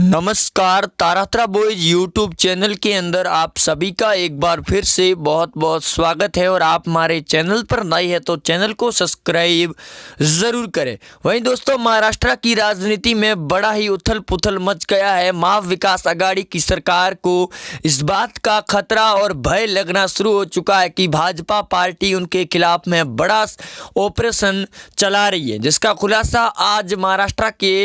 नमस्कार, तारात्रा boys YouTube channel के अंदर आप सभी का एक बार फिर से बहुत बहुत स्वागत है। और आप हमारे चैनल पर नए हैं तो चैनल को सब्सक्राइब ज़रूर करें। वहीं दोस्तों, महाराष्ट्र की राजनीति में बड़ा ही उथल पुथल मच गया है। महाविकास आघाड़ी की सरकार को इस बात का खतरा और भय लगना शुरू हो चुका है कि भाजपा पार्टी उनके खिलाफ में बड़ा ऑपरेशन चला रही है, जिसका खुलासा आज महाराष्ट्र के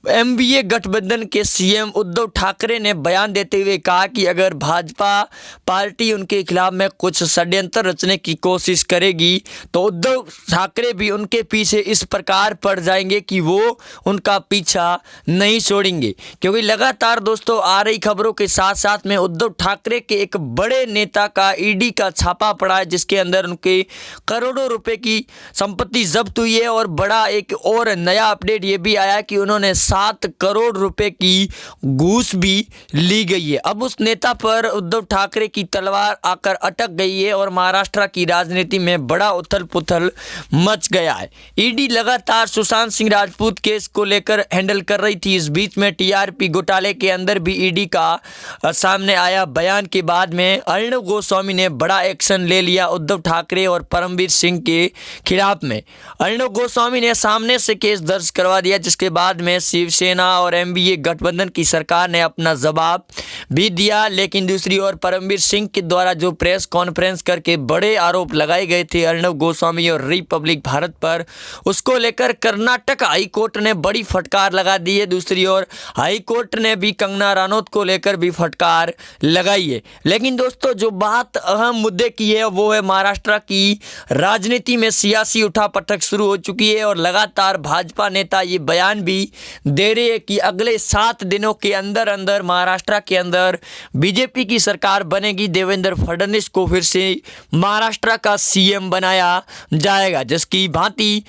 एमवीए गठबंधन के सीएम उद्धव ठाकरे ने बयान देते हुए कहा कि अगर भाजपा पार्टी उनके खिलाफ में कुछ षड्यंत्र रचने की कोशिश करेगी तो उद्धव ठाकरे भी उनके पीछे इस प्रकार पड़ जाएंगे कि वो उनका पीछा नहीं छोड़ेंगे। क्योंकि लगातार दोस्तों आ रही खबरों के साथ साथ में उद्धव ठाकरे के एक बड़े नेता का ईडी का छापा पड़ा है, जिसके अंदर उनके करोड़ों रुपए की संपत्ति जब्त हुई है। और बड़ा एक और नया अपडेट ये भी आया कि उन्होंने 7 करोड़ रुपए की घूस भी ली गई है। अब उस नेता पर उद्धव ठाकरे की तलवार आकर अटक गई है और महाराष्ट्र की राजनीति में बड़ा उथल पुथल मच गया है। ईडी लगातार सुशांत सिंह राजपूत केस को लेकर हैंडल कर रही थी। इस बीच में टीआरपी घोटाले के अंदर भी ईडी का सामने आया बयान के बाद में अर्णव गोस्वामी ने बड़ा एक्शन ले लिया उद्धव ठाकरे और परमवीर सिंह के खिलाफ में। अर्णव गोस्वामी ने सामने से केस दर्ज करवा दिया, जिसके बाद में शिवसेना और एमवीए गठबंधन की सरकार ने अपना जवाब भी दिया। लेकिन दूसरी ओर परमवीर सिंह के द्वारा जो प्रेस कॉन्फ्रेंस करके बड़े आरोप लगाए गए थे अर्णव गोस्वामी और रिपब्लिक भारत पर, उसको लेकर कर्नाटक हाई कोर्ट ने बड़ी फटकार लगा दी है। दूसरी ओर हाई कोर्ट ने भी कंगना रनौत को लेकर भी फटकार लगाई है। लेकिन दोस्तों, जो बात अहम मुद्दे की है वो है महाराष्ट्र की राजनीति में सियासी उठापटक शुरू हो चुकी है और लगातार भाजपा नेता ये बयान भी दे रहे हैं कि अगले 7 दिनों के अंदर अंदर महाराष्ट्र के अंदर बीजेपी की सरकार बनेगी। देवेंद्र फडणवीस को फिर से महाराष्ट्र का सीएम बनाया जाएगा, जिसकी भांति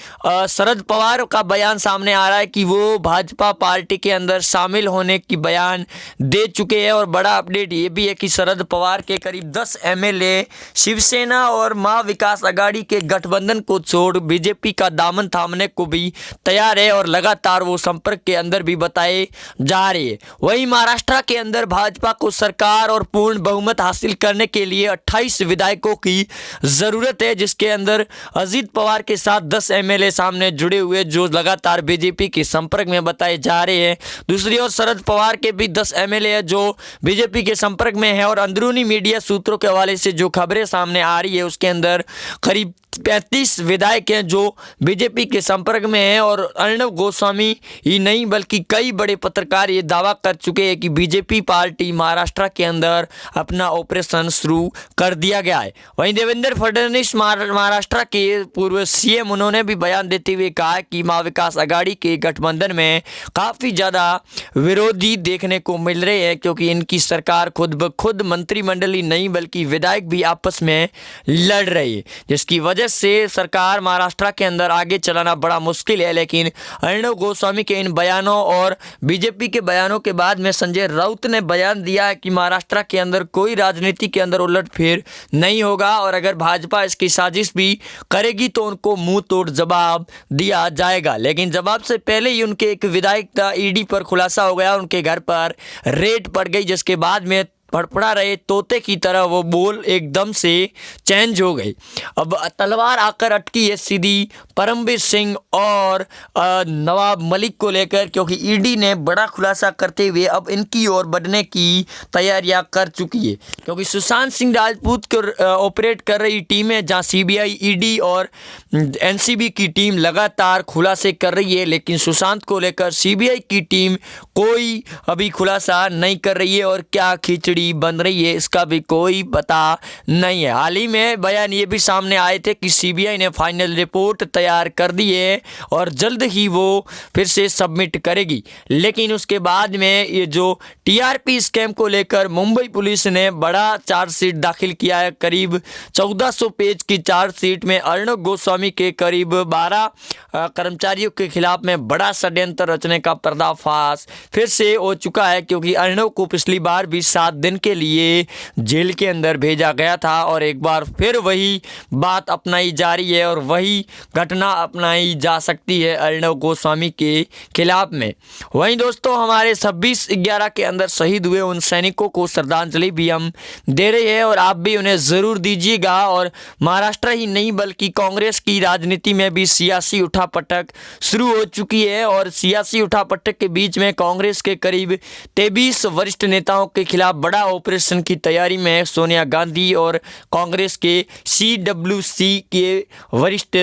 शरद पवार का बयान सामने आ रहा है कि वो भाजपा पार्टी के अंदर शामिल होने की बयान दे चुके हैं। और बड़ा अपडेट ये भी है कि शरद पवार के करीब 10 एमएलए शिवसेना और महाविकास आघाड़ी के गठबंधन को छोड़ बीजेपी का दामन थामने को भी तैयार है और लगातार वो संपर्क के अंदर भी बताए जा रहे हैं। वहीं महाराष्ट्र के अंदर भाजपा को सरकार और पूर्ण बहुमत हासिल करने के लिए 28 विधायकों की जरूरत है, जिसके अंदर अजित पवार के साथ 10 एमएलए सामने जुड़े हुए जो लगातार बीजेपी के संपर्क में बताए जा रहे हैं। दूसरी ओर शरद पवार के भी 10 एमएलए है जो बीजेपी के संपर्क में है। और अंदरूनी मीडिया सूत्रों के हवाले से जो खबरें सामने आ रही है उसके अंदर करीब 35 विधायक हैं जो बीजेपी के संपर्क में हैं। और अर्णव गोस्वामी ही नहीं बल्कि कई बड़े पत्रकार ये दावा कर चुके हैं कि बीजेपी पार्टी महाराष्ट्र के अंदर अपना ऑपरेशन शुरू कर दिया गया है। वहीं देवेंद्र फडणवीस महाराष्ट्र के पूर्व सीएम, उन्होंने भी बयान देते हुए कहा कि महाविकास आघाड़ी के गठबंधन में काफ़ी ज़्यादा विरोधी देखने को मिल रहे हैं, क्योंकि इनकी सरकार खुद ब खुद मंत्रिमंडली नहीं बल्कि विधायक भी आपस में लड़ रही है, जिसकी वजह से सरकार महाराष्ट्र के अंदर आगे चलाना बड़ा मुश्किल है। लेकिन अर्णव गोस्वामी के इन बयानों और बीजेपी के बयानों के बाद में संजय राउत ने बयान दिया है कि महाराष्ट्र के अंदर कोई राजनीति के अंदर उलटफेर नहीं होगा और अगर भाजपा इसकी साजिश भी करेगी तो उनको मुंह तोड़ जवाब दिया जाएगा। लेकिन जवाब से पहले ही उनके एक विधायक का ईडी पर खुलासा हो गया, उनके घर पर रेड पड़ गई, जिसके बाद में फड़फड़ा रहे तोते की तरह वो बोल एकदम से चेंज हो गई। अब तलवार आकर अटकी है सीधी परमवीर सिंह और नवाब मलिक को लेकर, क्योंकि ईडी ने बड़ा खुलासा करते हुए अब इनकी ओर बढ़ने की तैयारियां कर चुकी है। क्योंकि सुशांत सिंह राजपूत को ऑपरेट कर रही टीमें, जहां सीबीआई, ईडी और एनसीबी की टीम लगातार खुलासे कर रही है, लेकिन सुशांत को लेकर सीबीआई की टीम कोई अभी खुलासा नहीं कर रही है और क्या खिचड़ी बन रही है इसका भी कोई पता नहीं है। हाल ही में बयान ये भी सामने आए थे कि सीबीआई ने फाइनल रिपोर्ट तैयार कर दी है और जल्द ही वो फिर से सबमिट करेगी। लेकिन उसके बाद में ये जो टीआरपी स्कैम को लेकर मुंबई पुलिस ने बड़ा चार्जशीट दाखिल किया है। करीब 1400 पेज की चार्जशीट में अर्णव गोस्वामी के करीब 12 कर्मचारियों के खिलाफ में बड़ा षड्यंत्र रचने का पर्दाफाश फिर से हो चुका है, क्योंकि अर्णव को पिछली बार भी 7 दिन दिन के लिए जेल के अंदर भेजा गया था और एक बार फिर वही बात अपनाई जा रही है और वही घटना अपनाई जा सकती है अर्णव गोस्वामी के खिलाफ में। वहीं दोस्तों हमारे 26/11 के अंदर शहीद हुए उन सैनिकों को श्रद्धांजलि भी हम दे रहे हैं और आप भी उन्हें ज़रूर दीजिएगा। और महाराष्ट्र ही नहीं बल्कि कांग्रेस की राजनीति में भी सियासी उठापटक शुरू हो चुकी है और सियासी उठापटक के बीच में कांग्रेस के करीब 23 वरिष्ठ नेताओं के खिलाफ बड़ा ऑपरेशन की तैयारी में सोनिया गांधी और कांग्रेस के CWC के वरिष्ठ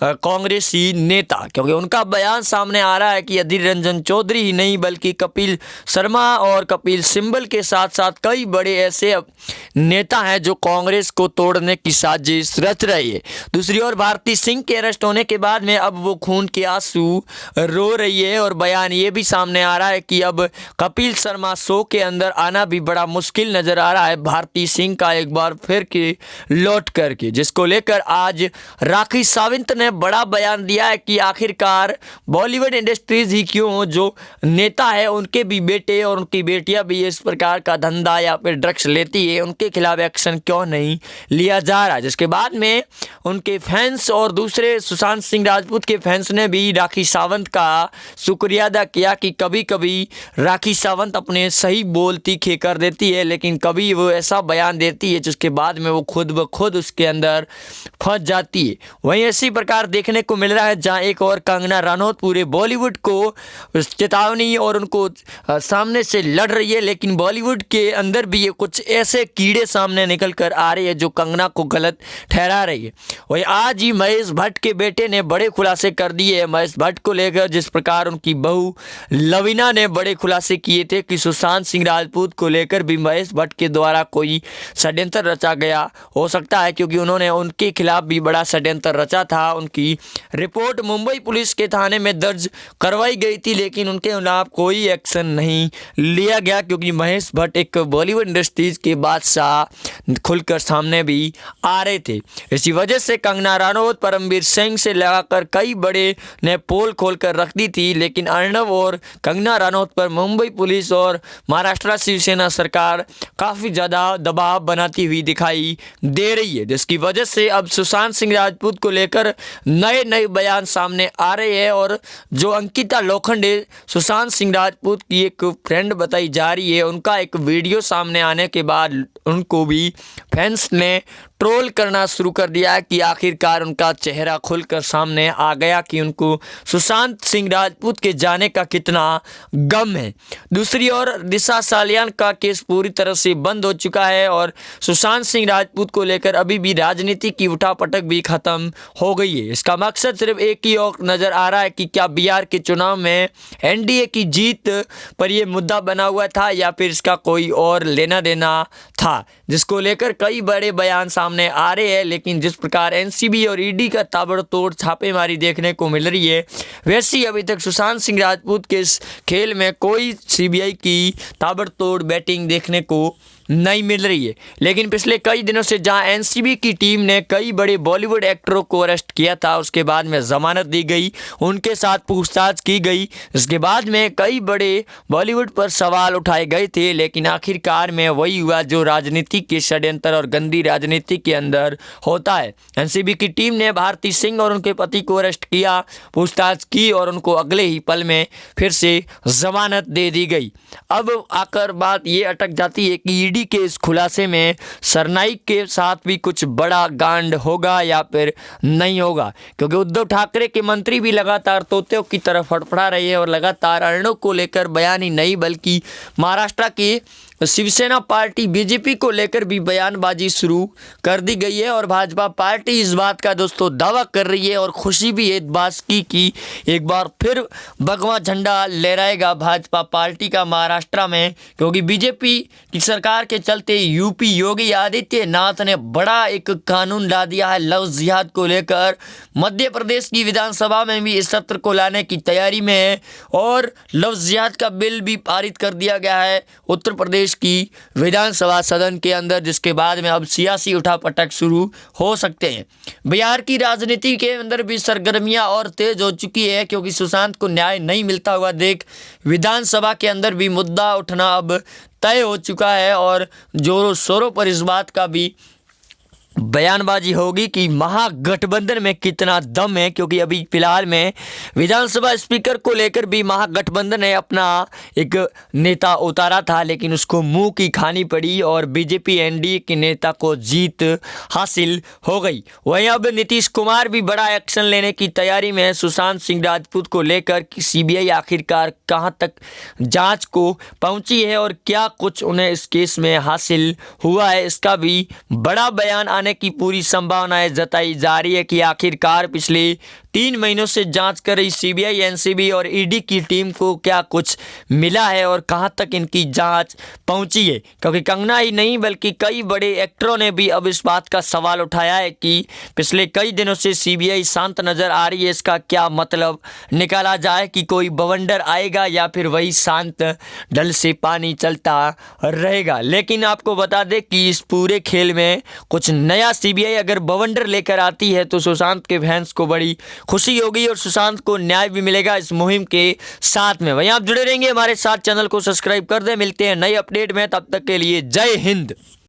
कांग्रेसी नेता, क्योंकि उनका बयान सामने आ रहा है कि अधीर रंजन चौधरी ही नहीं बल्कि कपिल शर्मा और कपिल सिब्बल के साथ साथ कई बड़े ऐसे नेता हैं जो कांग्रेस को तोड़ने की साजिश रच रही है। दूसरी ओर भारती सिंह के अरेस्ट होने के बाद में अब वो खून के आंसू रो रही है और बयान ये भी सामने आ रहा है कि अब कपिल शर्मा शो के अंदर आना भी बड़ा मुश्किल नजर आ रहा है भारती सिंह का एक बार फिर के लौट करके, जिसको लेकर आज राखी सावंत ने बड़ा बयान दिया है कि आखिरकार बॉलीवुड इंडस्ट्रीज ही क्यों, जो नेता है उनके भी बेटे और उनकी बेटियां भी इस प्रकार का धंधा या फिर ड्रग्स लेती है, उनके खिलाफ एक्शन क्यों नहीं लिया जा रहा है। जिसके बाद में उनके फैंस और दूसरे सुशांत सिंह राजपूत के फैंस ने भी राखी सावंत का शुक्रिया अदा किया कि कभी कभी राखी सावंत अपने सही बोल तीखे कर देती है लेकिन कभी वो ऐसा बयान देती है जिसके बाद में वो खुद ब खुद उसके अंदर फंस जाती है। वहीं इसी प्रकार देखने को मिल रहा है जहां एक और कंगना रनौत पूरे बॉलीवुड को चेतावनी और उनको सामने से लड़ रही है, लेकिन बॉलीवुड के अंदर भी ये कुछ ऐसे कीड़े सामने निकल कर आ रहे हैं जो कंगना को गलत ठहरा रही है। वहीं आज ही महेश भट्ट के बेटे ने बड़े खुलासे कर दिए हैं महेश भट्ट को लेकर, जिस प्रकार उनकी बहू लवीना ने बड़े खुलासे किए थे कि सुशांत सिंह राजपूत को लेकर भी महेश भट्ट के द्वारा कोई षड्यंत्र रचा गया हो सकता है, क्योंकि उन्होंने उनके खिलाफ भी बड़ा षड्यंत्र रचा था। उनकी रिपोर्ट मुंबई पुलिस के थाने में दर्ज करवाई गई थी लेकिन उनके खिलाफ कोई एक्शन नहीं लिया गया, क्योंकि महेश भट्ट एक बॉलीवुड इंडस्ट्रीज के बादशाह खुलकर सामने भी आ रहे थे। इसी वजह से कंगना रनौत परमवीर सिंह से लगाकर कई बड़े ने पोल खोलकर रख दी थी, लेकिन अर्णव और कंगना रनौत पर मुंबई पुलिस और महाराष्ट्र शिवसेना सरकार काफ़ी ज़्यादा दबाव बनाती हुई दिखाई दे रही है, जिसकी वजह से अब सुशांत सिंह राजपूत को लेकर नए नए बयान सामने आ रहे हैं। और जो अंकिता लोखंडे सुशांत सिंह राजपूत की एक फ्रेंड बताई जा रही है, उनका एक वीडियो सामने आने के बाद उनको भी फैंस ने ट्रोल करना शुरू कर दिया है कि आखिरकार उनका चेहरा खुलकर सामने आ गया कि उनको सुशांत सिंह राजपूत के जाने का कितना गम है। दूसरी ओर दिशा सालियान का केस पूरी तरह से बंद हो चुका है और सुशांत सिंह राजपूत को लेकर अभी भी राजनीति की उठापटक भी खत्म हो गई है। इसका मकसद सिर्फ एक ही और नज़र आ रहा है कि क्या बिहार के चुनाव में NDA की जीत पर यह मुद्दा बना हुआ था या फिर इसका कोई और लेना देना था, जिसको लेकर कई बड़े बयान सामने आ रहे हैं। लेकिन जिस प्रकार NCB और ED का ताबड़तोड़ छापेमारी देखने को मिल रही है, वैसी अभी तक सुशांत सिंह राजपूत के इस खेल में कोई CBI की ताबड़तोड़ बैटिंग देखने को नहीं मिल रही है। लेकिन पिछले कई दिनों से जहां NCB की टीम ने कई बड़े बॉलीवुड एक्टरों को अरेस्ट किया था, उसके बाद में जमानत दी गई, उनके साथ पूछताछ की गई, इसके बाद में कई बड़े बॉलीवुड पर सवाल उठाए गए थे, लेकिन आखिरकार में वही हुआ जो राजनीति के षड्यंत्र और गंदी राजनीति के अंदर होता है। NCB की टीम ने भारती सिंह और उनके पति को अरेस्ट किया, पूछताछ की और उनको अगले ही पल में फिर से जमानत दे दी गई। अब आकर बात ये अटक जाती है कि ED के इस खुलासे में सरनाईक के साथ भी कुछ बड़ा कांड होगा या फिर नहीं होगा, क्योंकि उद्धव ठाकरे के मंत्री भी लगातार तोतेयों की तरफ फड़फड़ा रहे हैं और लगातार अर्णव को लेकर बयान ही नहीं बल्कि महाराष्ट्र के शिवसेना पार्टी BJP को लेकर भी बयानबाजी शुरू कर दी गई है। और भाजपा पार्टी इस बात का दोस्तों दावा कर रही है और खुशी भी है इस बात की कि एक बार फिर भगवा झंडा लहराएगा भाजपा पार्टी का महाराष्ट्र में, क्योंकि BJP की सरकार के चलते UP योगी आदित्यनाथ ने बड़ा एक कानून ला दिया है लव जिहाद को लेकर। मध्य प्रदेश की विधानसभा में भी इस सत्र को लाने की तैयारी में है और लव जिहाद का बिल भी पारित कर दिया गया है उत्तर प्रदेश की विधानसभा सदन के अंदर, जिसके बाद में अब सियासी उठापटक शुरू हो सकते हैं। बिहार की राजनीति के अंदर भी सरगर्मियां और तेज हो चुकी है, क्योंकि सुशांत को न्याय नहीं मिलता हुआ देख विधानसभा के अंदर भी मुद्दा उठना अब तय हो चुका है और जोरों शोरों पर इस बात का भी बयानबाजी होगी कि महागठबंधन में कितना दम है, क्योंकि अभी फिलहाल में विधानसभा स्पीकर को लेकर भी महागठबंधन ने अपना एक नेता उतारा था, लेकिन उसको मुंह की खानी पड़ी और बीजेपी एनडीए के नेता को जीत हासिल हो गई। वहीं अब नीतीश कुमार भी बड़ा एक्शन लेने की तैयारी में है। सुशांत सिंह राजपूत को लेकर सीबीआई आखिरकार कहां तक जांच को पहुंची है और क्या कुछ उन्हें इस केस में हासिल हुआ है, इसका भी बड़ा बयान आने की पूरी संभावनाएं जताई जा रही है कि आखिरकार पिछले 3 महीनों से जांच कर रही सीबीआई, एनसीबी और ईडी की टीम को क्या कुछ मिला है और कहां तक इनकी जांच पहुंची है। क्योंकि कंगना ही नहीं बल्कि कई बड़े एक्टरों ने भी अब इस बात का सवाल उठाया है कि पिछले कई दिनों से सीबीआई शांत नजर आ रही है, इसका क्या मतलब निकाला जाए कि कोई बवंडर आएगा या फिर वही शांत ढल से पानी चलता रहेगा। लेकिन आपको बता दें कि इस पूरे खेल में कुछ नया सीबीआई अगर बवंडर लेकर आती है तो सुशांत के फैंस को बड़ी खुशी होगी और सुशांत को न्याय भी मिलेगा इस मुहिम के साथ में। वहीं आप जुड़े रहेंगे हमारे साथ, चैनल को सब्सक्राइब कर दें। मिलते हैं नई अपडेट में, तब तक के लिए जय हिंद।